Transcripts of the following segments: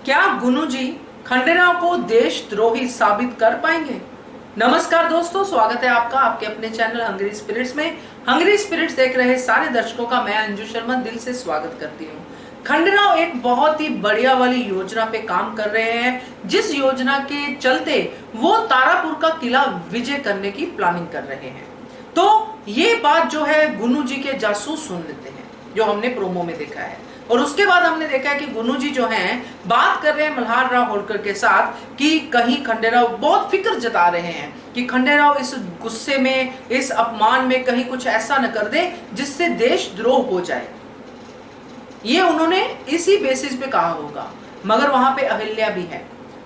क्या गुनू जी खंडेराव को देशद्रोही साबित कर पाएंगे? नमस्कार दोस्तों, स्वागत है आपका आपके अपने चैनल हंग्री स्पिरिट्स में। हंग्री स्पिरिट्स देख रहे सारे दर्शकों का मैं अंजू शर्मा दिल से स्वागत करती हूँ। खंडेराव एक बहुत ही बढ़िया वाली योजना पे काम कर रहे हैं, जिस योजना के चलते वो तारापुर का किला विजय करने की प्लानिंग कर रहे हैं। तो ये बात जो है गुनू जी के जासूस सुन लेते हैं, जो हमने प्रोमो में देखा है। और उसके बाद हमने देखा है कि गुनू जी जो हैं बात कर रहे हैं मल्हार राव होलकर के साथ कि कहीं खंडेराव बहुत फिक्र जता रहे हैं कि खंडेराव इस गुस्से में, इस अपमान में कहीं कुछ ऐसा न कर दे जिससे देशद्रोह हो जाए। ये उन्होंने इसी बेसिस पे कहा होगा, मगर वहां पे अहिल्या भी है।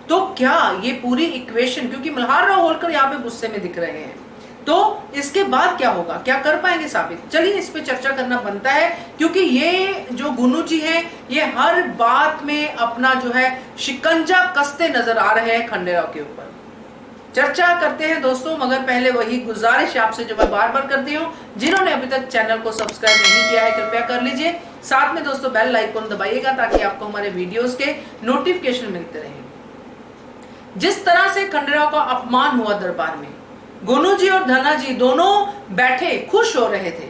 तो क्या ये पूरी इक्वेशन, क्योंकि मल्हार राव होलकर यहाँ पे गुस्से में दिख रहे हैं, तो इसके बाद क्या होगा, क्या कर पाएंगे साबित? चलिए इस पे चर्चा करना बनता है, क्योंकि ये जो गुनू जी हैं ये हर बात में अपना जो है शिकंजा कसते नजर आ रहे हैं खंडेराव के ऊपर। चर्चा करते हैं दोस्तों, मगर पहले वही गुजारिश आपसे जो मैं बार बार करती हूँ, जिन्होंने अभी तक चैनल को सब्सक्राइब नहीं किया है कृपया कर लीजिए। साथ में दोस्तों बेल आइकन दबाइएगा ताकि आपको हमारे वीडियोस के नोटिफिकेशन मिलते रहे। जिस तरह से खंडेराव का अपमान हुआ दरबार में, गुनू जी और धना जी दोनों बैठे खुश हो रहे थे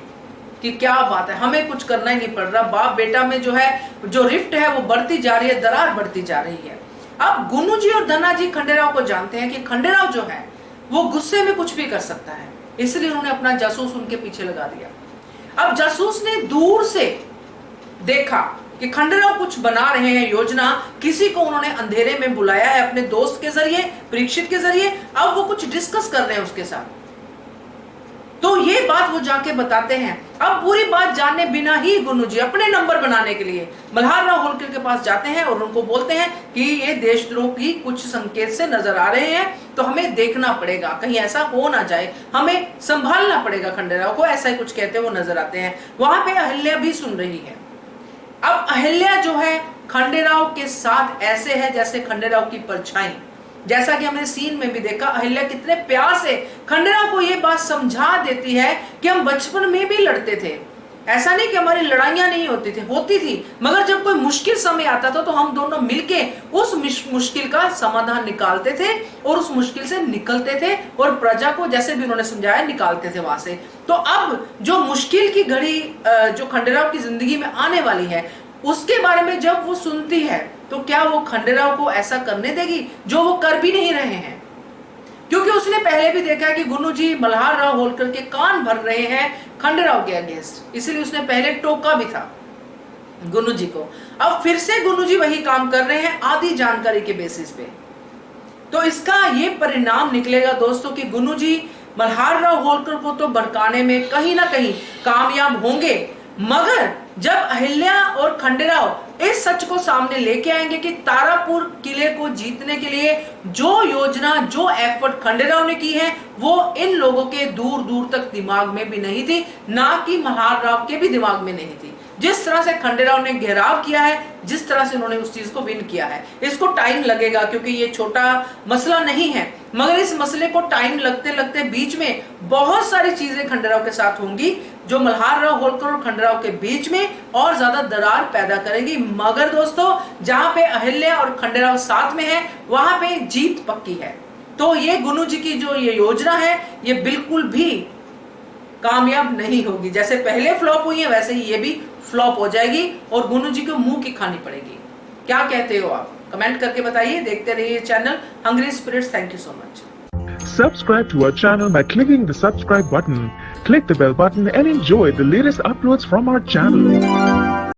कि क्या बात है, हमें कुछ करना ही नहीं पड़ रहा। बाप बेटा में जो है जो रिफ्ट है वो बढ़ती जा रही है, दरार बढ़ती जा रही है। अब गुनू जी और धना जी खंडेराव को जानते हैं कि खंडेराव जो है वो गुस्से में कुछ भी कर सकता है, इसलिए उन्होंने अपना जासूस उनके पीछे लगा दिया। अब जासूस ने दूर से देखा कि खंडेराव कुछ बना रहे हैं योजना, किसी को उन्होंने अंधेरे में बुलाया है अपने दोस्त के जरिए, परीक्षित के जरिए। अब वो कुछ डिस्कस कर रहे हैं उसके साथ, तो ये बात वो जाके बताते हैं। अब पूरी बात जानने बिना ही गुनू जी अपने नंबर बनाने के लिए मल्हार राव होलकर के पास जाते हैं और उनको बोलते हैं कि ये देशद्रोह की कुछ संकेत से नजर आ रहे हैं, तो हमें देखना पड़ेगा, कहीं ऐसा हो ना जाए, हमें संभालना पड़ेगा खंडेराव को, ऐसा ही कुछ कहते वो नजर आते हैं। वहां पे अहिल्या भी सुन रही है। अब अहिल्या जो है खंडेराव के साथ ऐसे है जैसे खंडेराव की परछाई, जैसा कि हमने सीन में भी देखा। अहिल्या कितने प्यार से खंडेराव को यह बात समझा देती है कि हम बचपन में भी लड़ते थे, ऐसा नहीं कि हमारी लड़ाइयां नहीं होती थी, मगर जब कोई मुश्किल समय आता था तो हम दोनों मिलके उस मुश्किल का समाधान निकालते थे और उस मुश्किल से निकलते थे और प्रजा को जैसे भी उन्होंने समझाया निकालते थे वहां से। तो अब जो मुश्किल की घड़ी जो खंडेराव की जिंदगी में आने वाली है, उसके बारे में जब वो सुनती है तो क्या वो खंडेराव को ऐसा करने देगी जो वो कर भी नहीं रहे हैं? क्योंकि उसने पहले भी देखा कि गुनू जी मल्हार राव होलकर के कान भर रहे हैं खंडेराव के अगेंस्ट, इसलिए उसने पहले टोका भी था गुनू जी को। अब फिर से गुनू जी वही काम कर रहे हैं आधी जानकारी के बेसिस पे। तो इसका ये परिणाम निकलेगा दोस्तों कि गुनू जी मल्हार राव होलकर को तो भड़काने में कहीं ना कहीं कामयाब होंगे, मगर जब अहिल्या और खंडेराव इस सच को सामने लेके आएंगे कि तारापुर किले को जीतने के लिए जो योजना, जो एफर्ट खंडेराव ने की है, वो इन लोगों के दूर दूर तक दिमाग में भी नहीं थी, ना कि मल्हार राव के भी दिमाग में नहीं थी। जिस तरह से खंडेराव ने घेराव किया है, जिस तरह से उन्होंने उस चीज को विन किया है, इसको टाइम लगेगा क्योंकि ये छोटा मसला नहीं है, मगर इस मसले को टाइम लगते लगते बीच में बहुत सारी चीजें खंडेराव के साथ होंगी जो मल्हार राव होलकर और खंडेराव के बीच में और ज्यादा दरार पैदा करेगी। मगर दोस्तों जहां पे अहिल्या और खंडेराव साथ में है वहां पे जीत पक्की है। तो ये गुनू जी की जो ये योजना है ये बिल्कुल भी कामयाब नहीं होगी। जैसे पहले फ्लॉप हुई है वैसे ही ये भी फ्लॉप हो जाएगी और गुनू जी को मुंह की खानी पड़ेगी। क्या कहते हो आप? कमेंट करके बताइए। देखते रहिए channel hungry spirits. Thank you so much. Subscribe to our channel by clicking the subscribe button. Click the bell button and enjoy the latest uploads from our channel.